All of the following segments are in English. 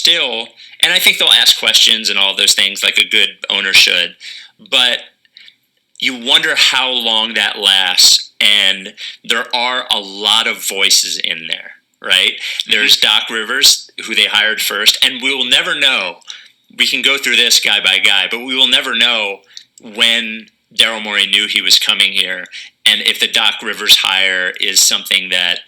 still, and I think they'll ask questions and all those things like a good owner should, but you wonder how long that lasts, and there are a lot of voices in there, right? There's Doc Rivers, who they hired first, and we will never know. We can go through this guy by guy, but we will never know when Daryl Morey knew he was coming here, and if the Doc Rivers hire is something that,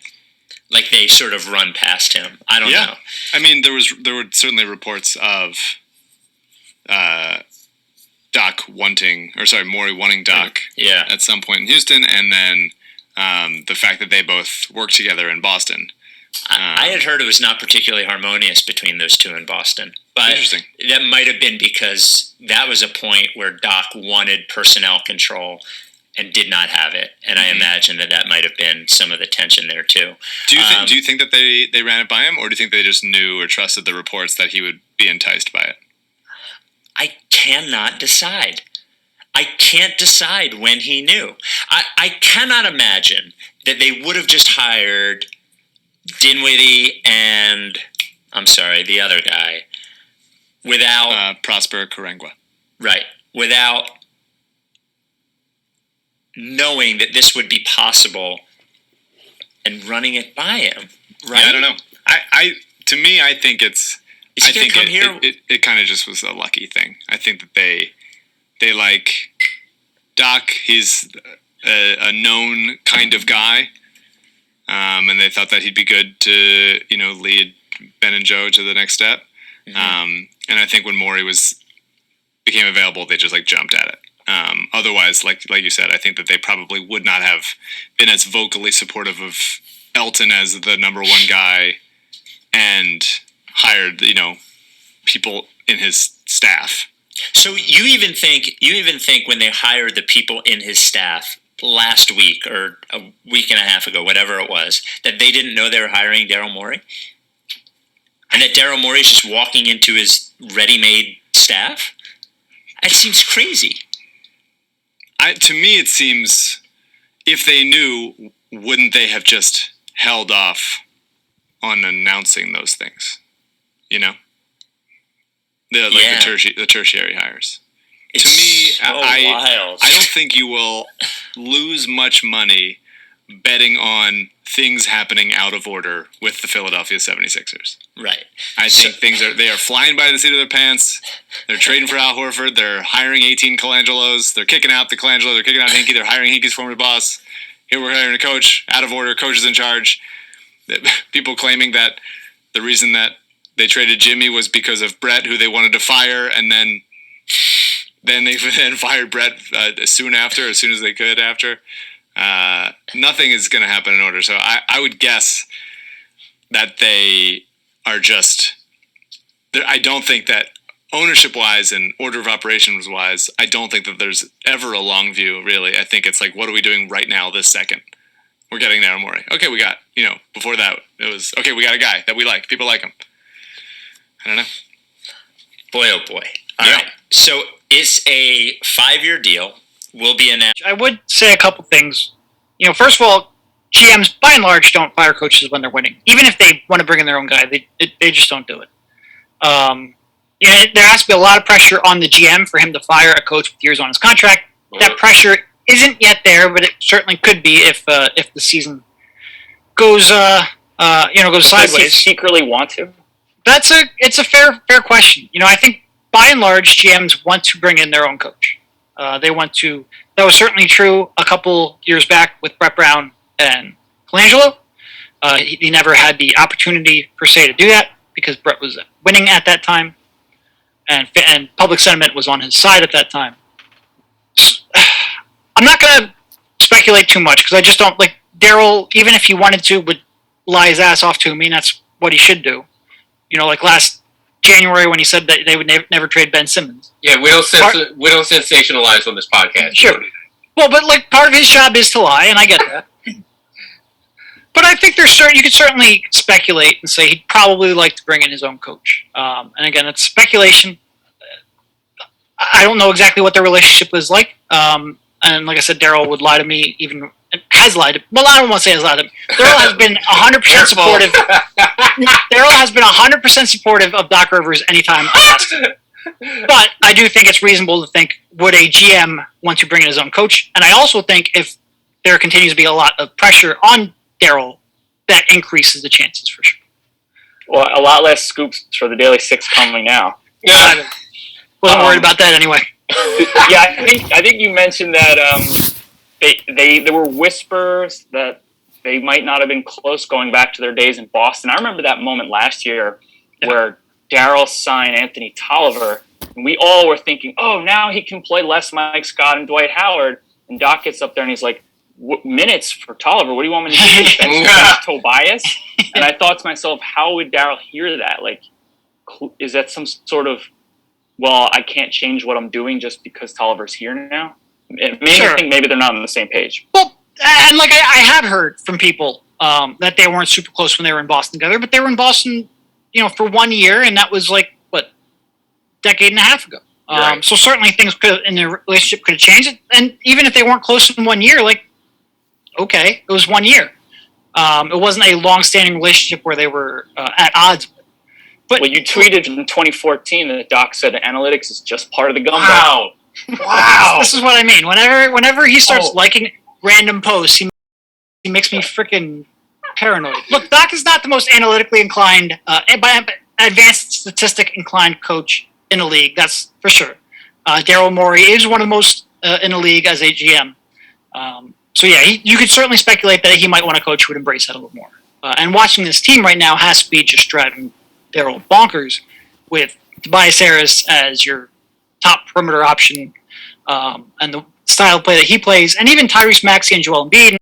like, they sort of run past him. I don't know. I mean, there were certainly reports of Morey wanting Doc at some point in Houston, and then the fact that they both worked together in Boston. I had heard it was not particularly harmonious between those two in Boston. But interesting. That might have been because that was a point where Doc wanted personnel control and did not have it. And I imagine that might have been some of the tension there too. Do you think that they ran it by him, or do you think they just knew or trusted the reports that he would be enticed by it? I cannot decide. I can't decide when he knew. I cannot imagine that they would have just hired Dinwiddie and, I'm sorry, the other guy, without... Prosper Karangwa. Right. Without knowing that this would be possible and running it by him, right? Yeah, I don't know. To me, I think it's... Is he going to come here? It kind of just was a lucky thing. I think that they like Doc. He's a known kind of guy, and they thought that he'd be good to lead Ben and Joe to the next step. And I think when Morey became available, they just jumped at it. Otherwise, like you said, I think that they probably would not have been as vocally supportive of Elton as the number one guy, and hired people in his staff. So you even think when they hired the people in his staff last week or a week and a half ago, whatever it was, that they didn't know they were hiring Daryl Morey, and that Daryl Morey is just walking into his ready-made staff? That seems crazy. To me, it seems, if they knew, wouldn't they have just held off on announcing those things? The tertiary hires. It's to me, so wild. I don't think you will lose much money betting on things happening out of order with the Philadelphia 76ers. Right. I think they are flying by the seat of their pants. They're trading for Al Horford. They're hiring 18 Colangelos. They're kicking out the Colangelo. They're kicking out Hinkie. They're hiring Hinkie's former boss. Here we're hiring a coach. Out of order. Coach is in charge. People claiming that the reason that they traded Jimmy was because of Brett, who they wanted to fire, and then they fired Brett as soon as they could after. Nothing is going to happen in order. So I would guess that they are just... I don't think that ownership-wise and order of operations-wise, I don't think that there's ever a long view, really. I think it's what are we doing right now, this second? We're getting Daryl Morey. Okay, we got, before that, it was, okay, we got a guy that we like. People like him. I don't know. Boy, oh boy. All right. So it's a 5-year deal. Will be announced. I would say a couple things. First of all, GMs, by and large, don't fire coaches when they're winning. Even if they want to bring in their own guy, they just don't do it. There has to be a lot of pressure on the GM for him to fire a coach with years on his contract. That pressure isn't yet there, but it certainly could be if the season goes sideways. Does he secretly want to? It's a fair question. I think by and large GMs want to bring in their own coach. They want to. That was certainly true a couple years back with Brett Brown and Colangelo. He never had the opportunity per se to do that because Brett was winning at that time, and public sentiment was on his side at that time. I'm not going to speculate too much because I just don't like Daryl. Even if he wanted to, would lie his ass off to me. And that's what he should do. Like last January when he said that they would never trade Ben Simmons. Yeah, we don't sensationalize on this podcast. Sure. Well, but part of his job is to lie, and I get that. But I think you could certainly speculate and say he'd probably like to bring in his own coach. And again, it's speculation. I don't know exactly what their relationship was like. And like I said, Daryl would lie to me even has lied. Well, I don't want to say has lied. Daryl has been 100% supportive. Daryl has been 100% supportive of Doc Rivers anytime I asked him. But I do think it's reasonable to think, would a GM want to bring in his own coach? And I also think if there continues to be a lot of pressure on Daryl, that increases the chances for sure. Well, a lot less scoops for the Daily Six coming now. Yeah, I wasn't worried about that anyway. Yeah, I think you mentioned that there were whispers that they might not have been close going back to their days in Boston. I remember that moment last year where Daryl signed Anthony Tolliver, and we all were thinking, oh, now he can play less Mike Scott and Dwight Howard. And Doc gets up there and he's like, minutes for Tolliver? What do you want me to do? Bench Tobias? And I thought to myself, how would Daryl hear that? Like, is that some sort of, well, I can't change what I'm doing just because Tolliver's here now? It made me think maybe they're not on the same page. Well, and like I had heard from people that they weren't super close when they were in Boston together, but they were in Boston, for 1 year, and that was like, decade and a half ago. Right. So certainly things in their relationship could have changed. And even if they weren't close in 1 year, like, okay, it was 1 year. It wasn't a long-standing relationship where they were at odds. But you tweeted in 2014 that Doc said analytics is just part of the gumbo. Wow. This is what I mean. Whenever he starts liking random posts, he makes me freaking paranoid. Look, Doc is not the most analytically inclined, by advanced statistic inclined coach in the league. That's for sure. Daryl Morey is one of the most in the league as a GM. So yeah, you could certainly speculate that he might want a coach who would embrace that a little more. And watching this team right now has to be just driving Daryl bonkers with Tobias Harris as your top perimeter option, and the style of play that he plays, and even Tyrese Maxey and Joel Embiid.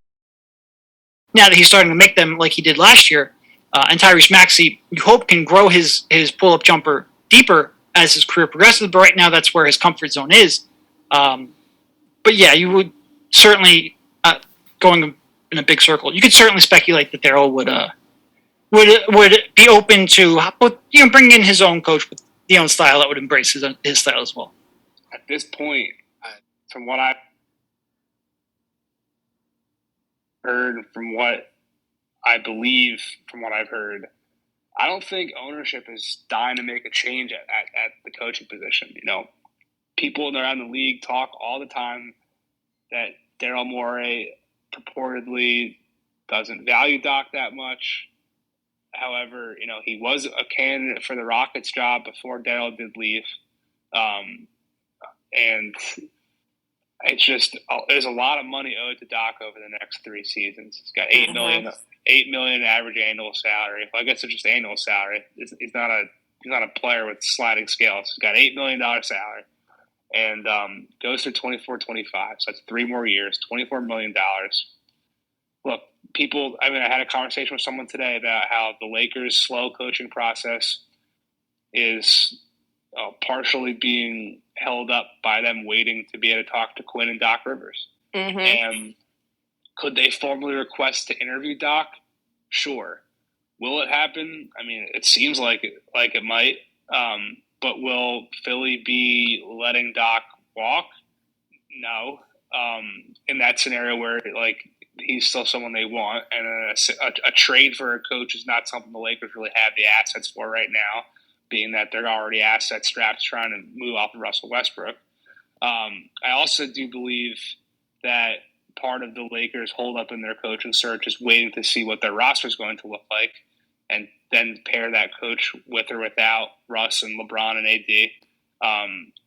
Now that he's starting to make them like he did last year, and Tyrese Maxey, you hope can grow his pull-up jumper deeper as his career progresses, but right now that's where his comfort zone is. But yeah, you would certainly, going in a big circle, you could certainly speculate that Daryl would be open to bringing in his own coach with the own style that would embrace his style as well. At this point, from what I've heard, from what I believe, from what I've heard, I don't think ownership is dying to make a change at the coaching position. People around the league talk all the time that Daryl Morey purportedly doesn't value Doc that much. However, he was a candidate for the Rockets job before Daryl did leave. And it's just, there's a lot of money owed to Doc over the next 3 seasons. He's got $8 million average annual salary. Well, I guess it's just annual salary. He's not a player with sliding scales. He's got $8 million salary, and goes through 24-25. So that's 3 more years, $24 million. Look, I had a conversation with someone today about how the Lakers' slow coaching process is partially being held up by them waiting to be able to talk to Quinn and Doc Rivers. Mm-hmm. And could they formally request to interview Doc? Sure. Will it happen? I mean, it seems like it might. But will Philly be letting Doc walk? No. In that scenario where he's still someone they want, and a trade for a coach is not something the Lakers really have the assets for right now, being that they're already asset strapped trying to move off of Russell Westbrook. I also do believe that part of the Lakers' holdup in their coaching search is waiting to see what their roster is going to look like, and then pair that coach with or without Russ and LeBron and AD.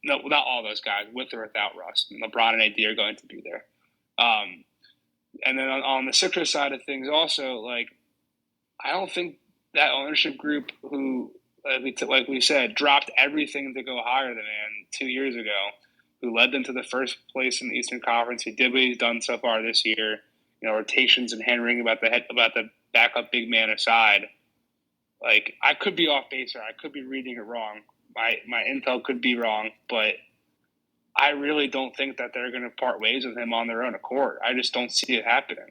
No, not all those guys, with or without Russ. LeBron and AD are going to be there. And then on the Sixers side of things also, I don't think that ownership group who, like we said, dropped everything to go hire the man 2 years ago, who led them to the first place in the Eastern Conference, who did what he's done so far this year, rotations and hand-wringing about the backup big man aside. I could be off base here. I could be reading it wrong. My intel could be wrong, but I really don't think that they're going to part ways with him on their own accord. I just don't see it happening.